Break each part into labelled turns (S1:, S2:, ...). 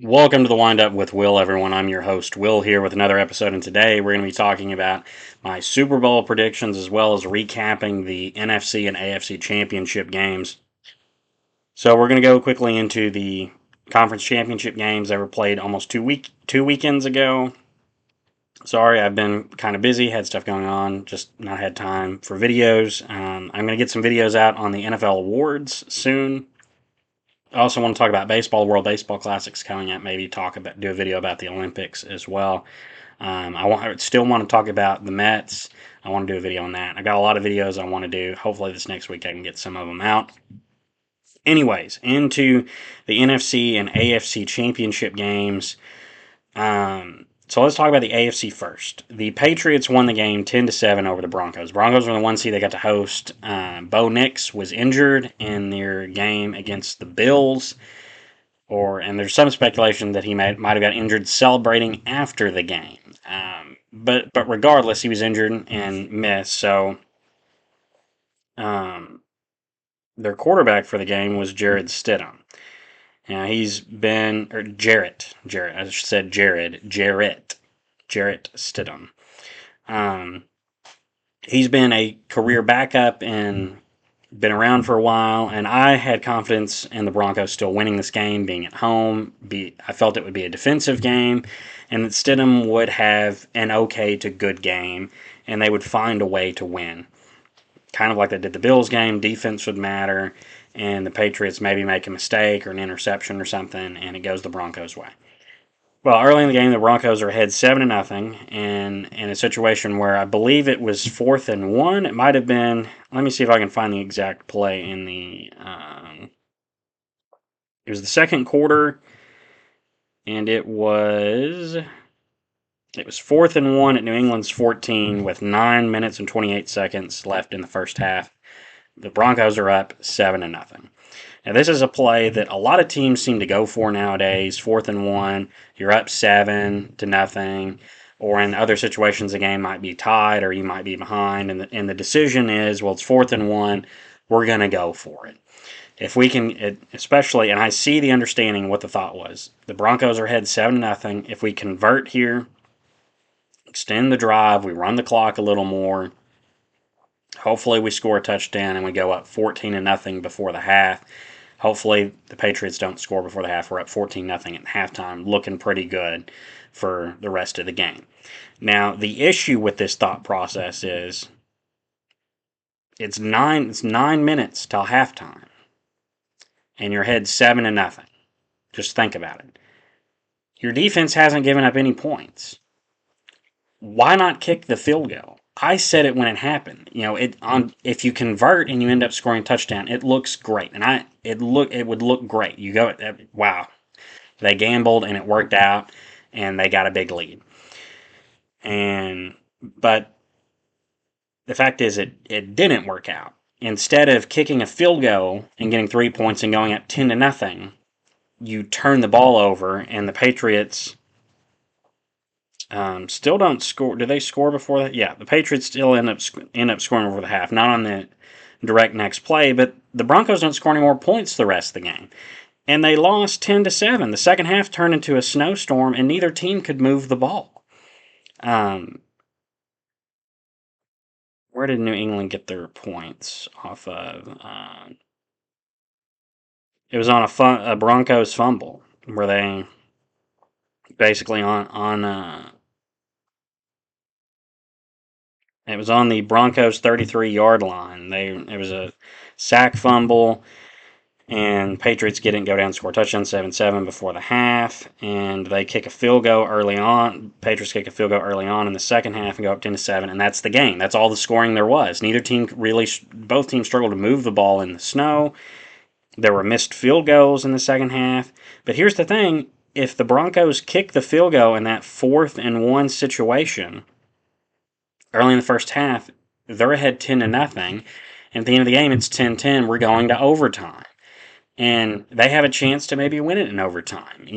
S1: Welcome to the Wind Up with Will, everyone. I'm your host, Will, here with another episode, and today we're going to be talking about my Super Bowl predictions as well as recapping the NFC and AFC Championship games. So we're going to go quickly into the conference championship games that were played almost two weekends ago. Sorry, I've been kind of busy, had stuff going on, just not had time for videos. I'm going to get some videos out on the NFL awards soon. I also want to talk about baseball. World Baseball Classic's coming up. Maybe do a video about the Olympics as well. I still want to talk about the Mets. I want to do a video on that. I got a lot of videos I want to do. Hopefully this next week I can get some of them out. Anyways, into the NFC and AFC Championship games. So let's talk about the AFC first. The Patriots won the game 10-7 over the Broncos. Broncos were the one seed they got to host. Bo Nix was injured in their game against the Bills, and there's some speculation that he might have got injured celebrating after the game. But regardless, he was injured and missed. So their quarterback for the game was Jared Stidham. Now he's been Jarrett. I said Jarrett Stidham. He's been a career backup and been around for a while, and I had confidence in the Broncos still winning this game, being at home. I felt it would be a defensive game, and that Stidham would have an okay to good game, and they would find a way to win. Kind of like they did the Bills game, defense would matter, and the Patriots maybe make a mistake or an interception or something, and it goes the Broncos' way. Well, early in the game, the Broncos are ahead 7-0, and in a situation where I believe it was 4th and 1. It might have been. Let me see if I can find the exact play in the. It was the second quarter, and it was 4th and 1 at New England's 14 with 9 minutes and 28 seconds left in the first half. The Broncos are up 7-0. Now, this is a play that a lot of teams seem to go for nowadays. 4th and 1, you're up 7-0, or in other situations, the game might be tied or you might be behind, and the decision is, well, it's 4th and 1, we're going to go for it. If we can, especially, and I see the understanding what the thought was. The Broncos are ahead 7-0. If we convert here, extend the drive, we run the clock a little more. Hopefully, we score a touchdown and we go up 14-0 before the half. Hopefully, the Patriots don't score before the half. We're up 14-0 at halftime, looking pretty good for the rest of the game. Now, the issue with this thought process is it's 9 minutes till halftime, and you're ahead 7-0. Just think about it. Your defense hasn't given up any points. Why not kick the field goal? I said it when it happened. If you convert and you end up scoring a touchdown, it looks great, and it would look great. You go, wow, they gambled and it worked out, and they got a big lead. But the fact is, it didn't work out. Instead of kicking a field goal and getting 3 points and going up 10-0, you turn the ball over, and the Patriots still don't score. Do they score before that? Yeah, the Patriots still end up scoring before the half. Not on the direct next play, but the Broncos don't score any more points the rest of the game. And they lost 10-7. The second half turned into a snowstorm, and neither team could move the ball. Where did New England get their points off of? It was on a Broncos fumble where they basically it was on the Broncos 33-yard line. It was a sack fumble, and Patriots go down and score a touchdown 7-7 before the half, and they kick a field goal early on. Patriots kick a field goal early on in the second half and go up 10-7, and that's the game. That's all the scoring there was. Both teams struggled to move the ball in the snow. There were missed field goals in the second half. But here's the thing. If the Broncos kick the field goal in that 4th-and-1 situation early in the first half, they're ahead 10-0. And at the end of the game, it's 10-10. We're going to overtime. and they have a chance to maybe win it in overtime.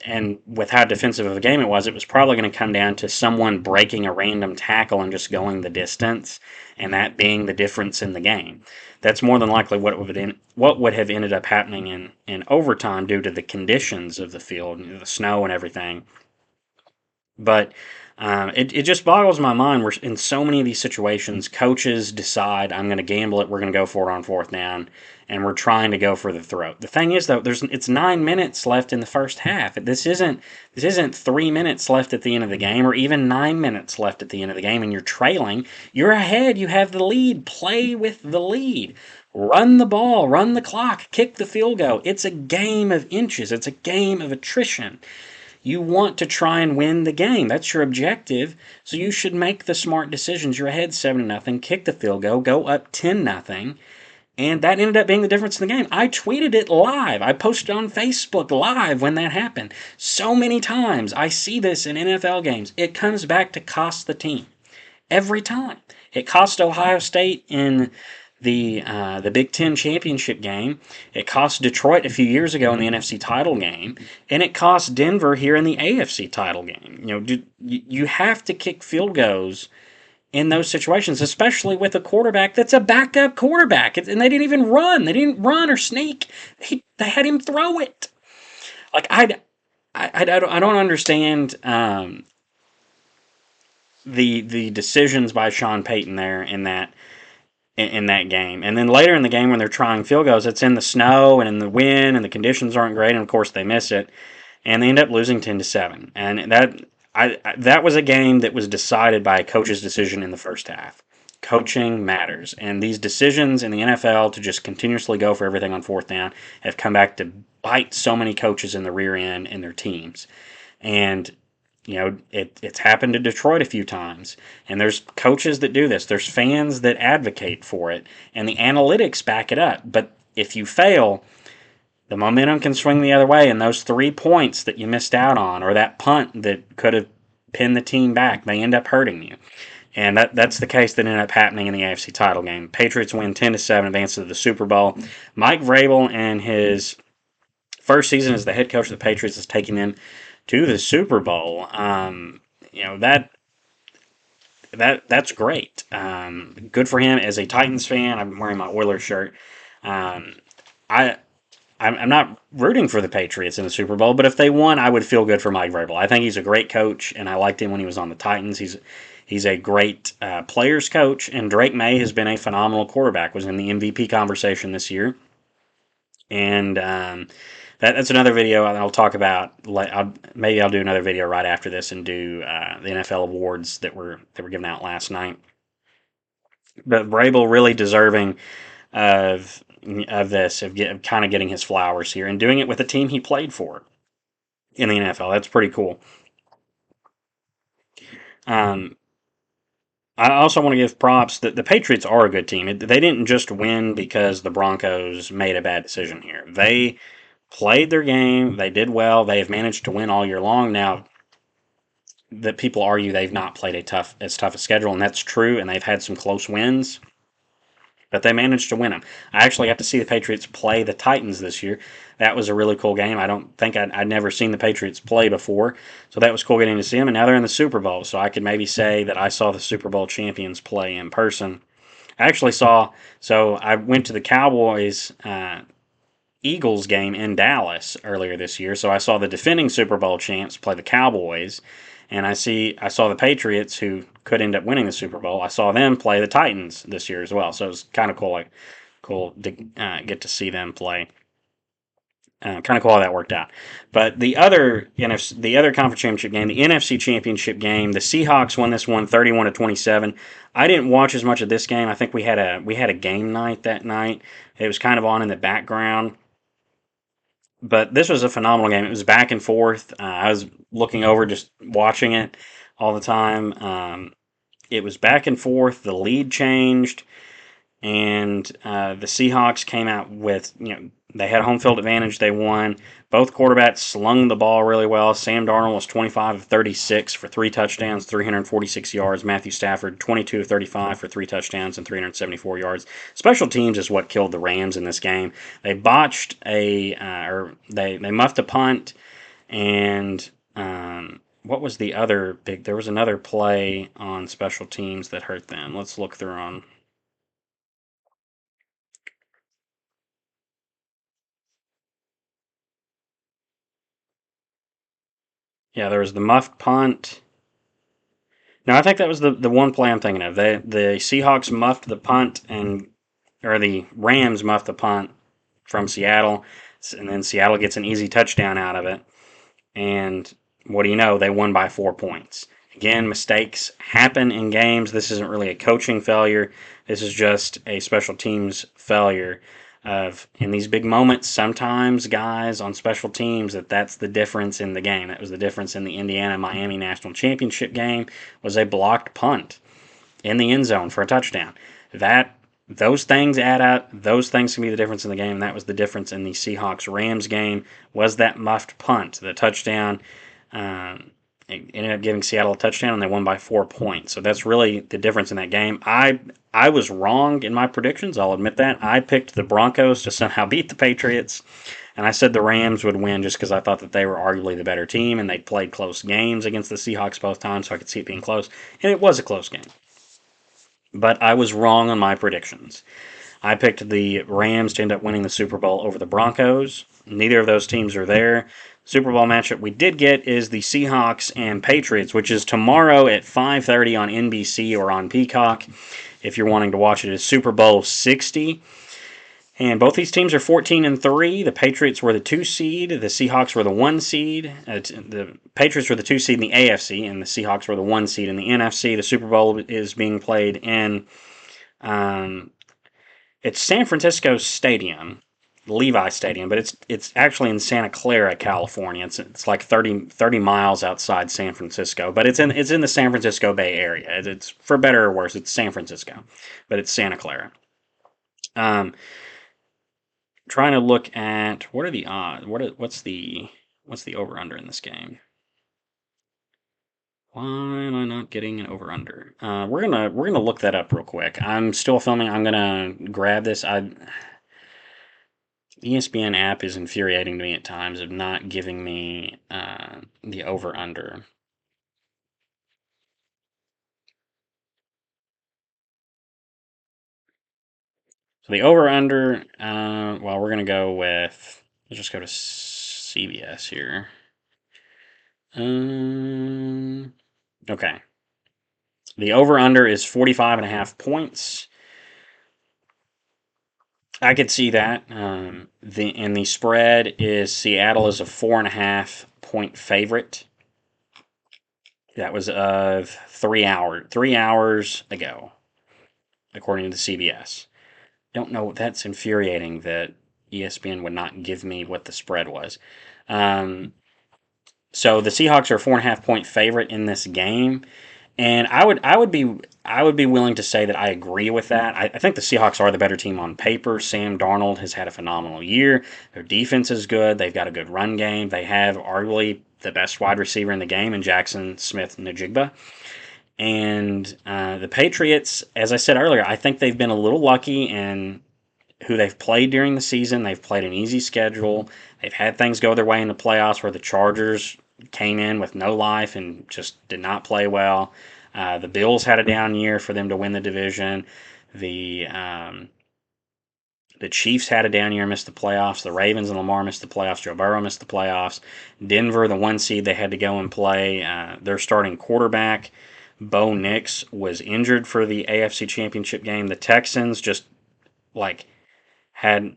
S1: And with how defensive of a game it was probably going to come down to someone breaking a random tackle and just going the distance, and that being the difference in the game. That's more than likely what would have ended up happening in overtime due to the conditions of the field, the snow and everything. But it just boggles my mind. We're in so many of these situations. Coaches decide, I'm going to gamble it. We're going to go for it on fourth down, and we're trying to go for the throw. The thing is, though, it's 9 minutes left in the first half. This isn't 3 minutes left at the end of the game, or even 9 minutes left at the end of the game, and you're trailing. You're ahead. You have the lead. Play with the lead. Run the ball. Run the clock. Kick the field goal. It's a game of inches. It's a game of attrition. You want to try and win the game. That's your objective. So you should make the smart decisions. You're ahead 7-0, kick the field goal, go up 10-0, and that ended up being the difference in the game. I tweeted it live. I posted on Facebook live when that happened. So many times I see this in NFL games. It comes back to cost the team. Every time. It cost Ohio State in the Big Ten championship game. It cost Detroit a few years ago in the NFC title game, and it cost Denver here in the AFC title game. You have to kick field goals in those situations, especially with a quarterback that's a backup quarterback, and they didn't even run. They didn't run or sneak. They had him throw it. Like I don't understand the decisions by Sean Payton there in that game. And then later in the game when they're trying field goals, it's in the snow and in the wind and the conditions aren't great, and of course they miss it, and they end up losing 10-7. And that was a game that was decided by a coach's decision in the first half. Coaching matters, and these decisions in the NFL to just continuously go for everything on fourth down have come back to bite so many coaches in the rear end in their teams. And it's happened to Detroit a few times, and there's coaches that do this. There's fans that advocate for it, and the analytics back it up. But if you fail, the momentum can swing the other way, and those 3 points that you missed out on, or that punt that could have pinned the team back, they end up hurting you. And that's the case that ended up happening in the AFC title game. Patriots win 10-7, advance to the Super Bowl. Mike Vrabel, in his first season as the head coach of the Patriots, is taking them to the Super Bowl. That's great. Good for him. As a Titans fan, I'm wearing my Oilers shirt. I'm not rooting for the Patriots in the Super Bowl, but if they won, I would feel good for Mike Vrabel. I think he's a great coach, and I liked him when he was on the Titans. He's a great players coach, and Drake May has been a phenomenal quarterback. Was in the MVP conversation this year, and that's another video I'll talk about. Maybe I'll do another video right after this and do the NFL awards that were given out last night. But Vrabel really deserving of this, of kind of getting his flowers here and doing it with a team he played for in the NFL. That's pretty cool. I also want to give props that the Patriots are a good team. They didn't just win because the Broncos made a bad decision here. They played their game. They did well. They have managed to win all year long. Now, that people argue they've not played as tough a schedule, and that's true, and they've had some close wins, but they managed to win them. I actually got to see the Patriots play the Titans this year. That was a really cool game. I don't think I'd never seen the Patriots play before, so that was cool getting to see them, and now they're in the Super Bowl, so I could maybe say that I saw the Super Bowl champions play in person. I actually I went to the Cowboys Eagles game in Dallas earlier this year, so I saw the defending Super Bowl champs play the Cowboys, and I saw the Patriots, who could end up winning the Super Bowl. I saw them play the Titans this year as well, so it was kind of cool to get to see them play. Kind of cool how that worked out. But the other conference championship game, the NFC Championship game, the Seahawks won this one 31-27. I didn't watch as much of this game. I think we had a game night that night. It was kind of on in the background. But this was a phenomenal game. It was back and forth. I was looking over, just watching it all the time. It was back and forth. The lead changed, and the Seahawks came out with, they had home field advantage. They won. Both quarterbacks slung the ball really well. Sam Darnold was 25 of 36 for 3 touchdowns, 346 yards. Matthew Stafford, 22 of 35 for 3 touchdowns and 374 yards. Special teams is what killed the Rams in this game. They botched or they muffed a punt, and what was the other big? There was another play on special teams that hurt them. Let's look through on. Yeah, there was the muffed punt. No, I think that was the one play I'm thinking of. The Seahawks muffed the punt, or the Rams muffed the punt from Seattle, and then Seattle gets an easy touchdown out of it. And what do you know? They won by 4 points. Again, mistakes happen in games. This isn't really a coaching failure. This is just a special teams failure. In these big moments, sometimes guys on special teams, that's the difference in the game. That was the difference in the Indiana-Miami National Championship game, was a blocked punt in the end zone for a touchdown. Those things add up. Those things can be the difference in the game. That was the difference in the Seahawks-Rams game, was that muffed punt. The touchdown it ended up giving Seattle a touchdown, and they won by 4 points. So that's really the difference in that game. I was wrong in my predictions. I'll admit that. I picked the Broncos to somehow beat the Patriots, and I said the Rams would win just because I thought that they were arguably the better team, and they played close games against the Seahawks both times, so I could see it being close. And it was a close game. But I was wrong on my predictions. I picked the Rams to end up winning the Super Bowl over the Broncos. Neither of those teams are there. Super Bowl matchup we did get is the Seahawks and Patriots, which is tomorrow at 5:30 on NBC or on Peacock. If you're wanting to watch it, is Super Bowl 60. And both these teams are 14-3. The Patriots were the 2 seed. The Seahawks were the 1 seed. The Patriots were the 2 seed in the AFC, and the Seahawks were the 1 seed in the NFC. The Super Bowl is being played in it's San Francisco Stadium, Levi Stadium, but it's actually in Santa Clara, California. It's like 30 miles outside San Francisco, but it's in the San Francisco Bay Area. It's for better or worse, it's San Francisco, but it's Santa Clara. Trying to look at what are the odds? What's the over under in this game? Why am I not getting an over under? We're gonna look that up real quick. I'm still filming. I'm gonna grab this. The ESPN app is infuriating to me at times of not giving me the over under. So the over under. Well, we're gonna go with. Let's just go to CBS here. Okay. The over-under is 45.5 points. I could see that. The spread is Seattle is a 4.5 point favorite. That was of 3 hours ago, according to CBS. Don't know. That's infuriating that ESPN would not give me what the spread was. So the Seahawks are a 4.5 point favorite in this game. And I would be willing to say that I agree with that. I think the Seahawks are the better team on paper. Sam Darnold has had a phenomenal year. Their defense is good. They've got a good run game. They have arguably the best wide receiver in the game in Jackson Smith-Njigba. And the Patriots, as I said earlier, I think they've been a little lucky in who they've played during the season. They've played an easy schedule. They've had things go their way in the playoffs where the Chargers came in with no life and just did not play well. The Bills had a down year for them to win the division. The Chiefs had a down year, missed the playoffs. The Ravens and Lamar missed the playoffs. Joe Burrow missed the playoffs. Denver, the 1 seed, they had to go and play. Their starting quarterback, Bo Nix, was injured for the AFC Championship game. The Texans just had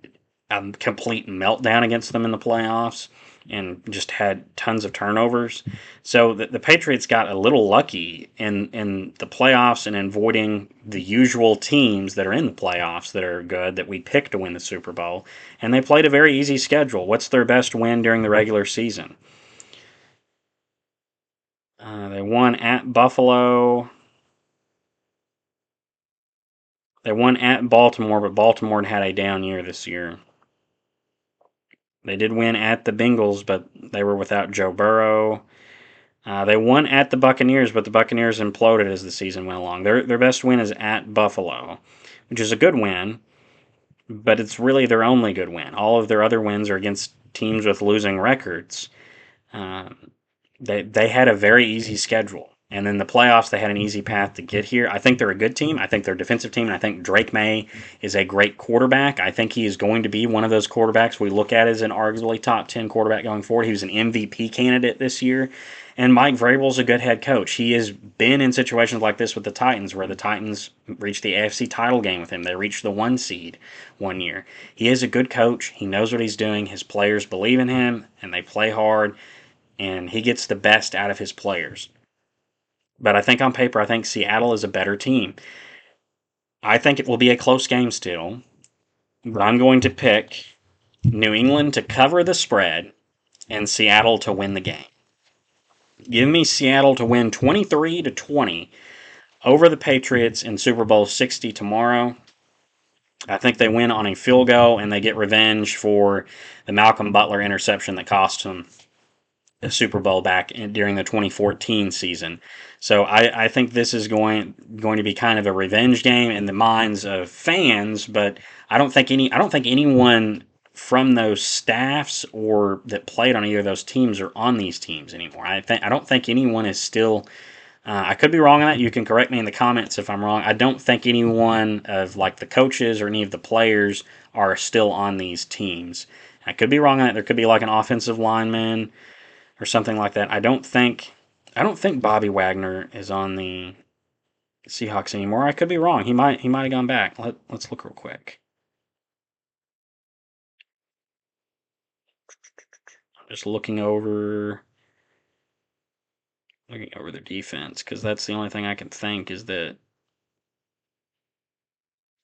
S1: a complete meltdown against them in the playoffs and just had tons of turnovers. So the Patriots got a little lucky in the playoffs and in avoiding the usual teams that are in the playoffs that are good that we picked to win the Super Bowl. And they played a very easy schedule. What's their best win during the regular season? They won at Buffalo. They won at Baltimore, but Baltimore had a down year this year. They did win at the Bengals, but they were without Joe Burrow. They won at the Buccaneers, but the Buccaneers imploded as the season went along. Their best win is at Buffalo, which is a good win, but it's really their only good win. All of their other wins are against teams with losing records. Um, they had a very easy schedule. And then the playoffs, they had an easy path to get here. I think they're a good team. I think they're a defensive team. And I think Drake May is a great quarterback. I think he is going to be one of those quarterbacks we look at as an arguably top 10 quarterback going forward. He was an MVP candidate this year. And Mike Vrabel's a good head coach. He has been in situations like this with the Titans, where the Titans reached the AFC title game with him. They reached the 1 seed one year. He is a good coach. He knows what he's doing. His players believe in him, and they play hard, and he gets the best out of his players. But I think on paper, I think Seattle is a better team. I think it will be a close game still, but I'm going to pick New England to cover the spread and Seattle to win the game. Give me Seattle to win 23-20 over the Patriots in Super Bowl 60 tomorrow. I think they win on a field goal and they get revenge for the Malcolm Butler interception that cost them the Super Bowl back during the 2014 season. So I think this is going to be kind of a revenge game in the minds of fans, but I don't think anyone from those staffs or that played on either of those teams are on these teams anymore. I don't think anyone is still. I could be wrong on that. You can correct me in the comments if I'm wrong. I don't think anyone of like the coaches or any of the players are still on these teams. I could be wrong on that. There could be like an offensive lineman or something like that. I don't think Bobby Wagner is on the Seahawks anymore. I could be wrong. He might have gone back. Let's look real quick. I'm just looking over their defense because that's the only thing I can think is that.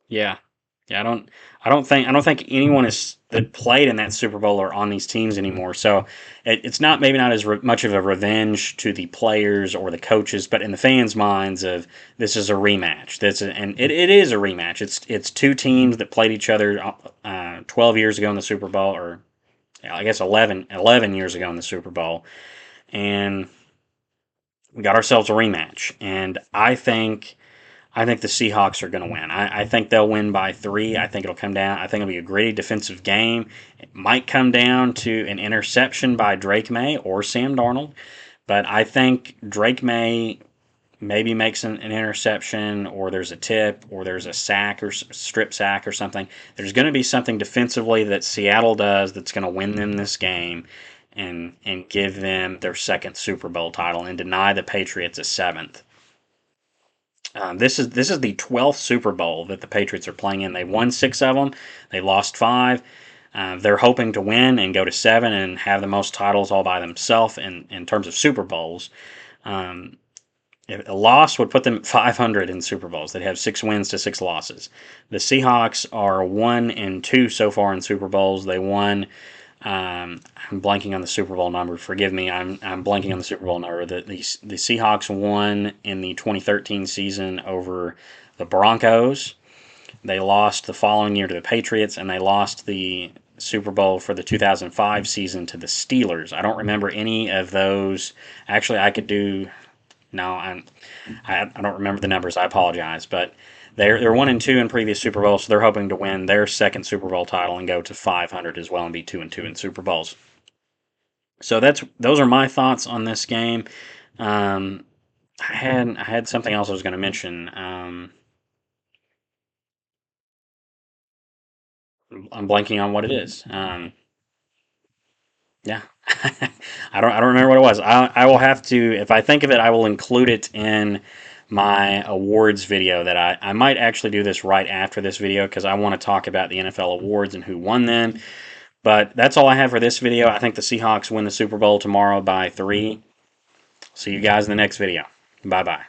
S1: Yeah, yeah. I don't think anyone is that played in that Super Bowl are on these teams anymore. So it's not maybe not as much of a revenge to the players or the coaches, but in the fans' minds of this is a rematch. And it is a rematch. It's two teams that played each other 12 years ago in the Super Bowl, or yeah, I guess 11 years ago in the Super Bowl, and we got ourselves a rematch. And I think the Seahawks are going to win. I think they'll win by 3. I think it'll come down. I think it'll be a gritty defensive game. It might come down to an interception by Drake May or Sam Darnold, but I think Drake May maybe makes an interception, or there's a tip, or there's a sack or strip sack or something. There's going to be something defensively that Seattle does that's going to win them this game and give them their second Super Bowl title and deny the Patriots a 7th. This is the 12th Super Bowl that the Patriots are playing in. They won 6 of them. They lost 5. They're hoping to win and go to 7 and have the most titles all by themselves in terms of Super Bowls. If a loss would put them at 500 in Super Bowls. They'd have 6 wins to 6 losses. The Seahawks are 1-2 so far in Super Bowls. They won. I'm blanking on the Super Bowl number. Forgive me. I'm blanking on the Super Bowl number. The Seahawks won in the 2013 season over the Broncos. They lost the following year to the Patriots, and they lost the Super Bowl for the 2005 season to the Steelers. I don't remember any of those. Actually, I could do. No, I don't remember the numbers. I apologize, but they're 1-2 in previous Super Bowls, so they're hoping to win their second Super Bowl title and go to 500 as well and be 2-2 in Super Bowls. So those are my thoughts on this game. I had something else I was going to mention. I'm blanking on what it is. Yeah, I don't remember what it was. I will have to, if I think of it, I will include it in my awards video that I might actually do this right after this video because I want to talk about the NFL awards and who won them. But that's all I have for this video. I think the Seahawks win the Super Bowl tomorrow by 3. See you guys in the next video. Bye-bye.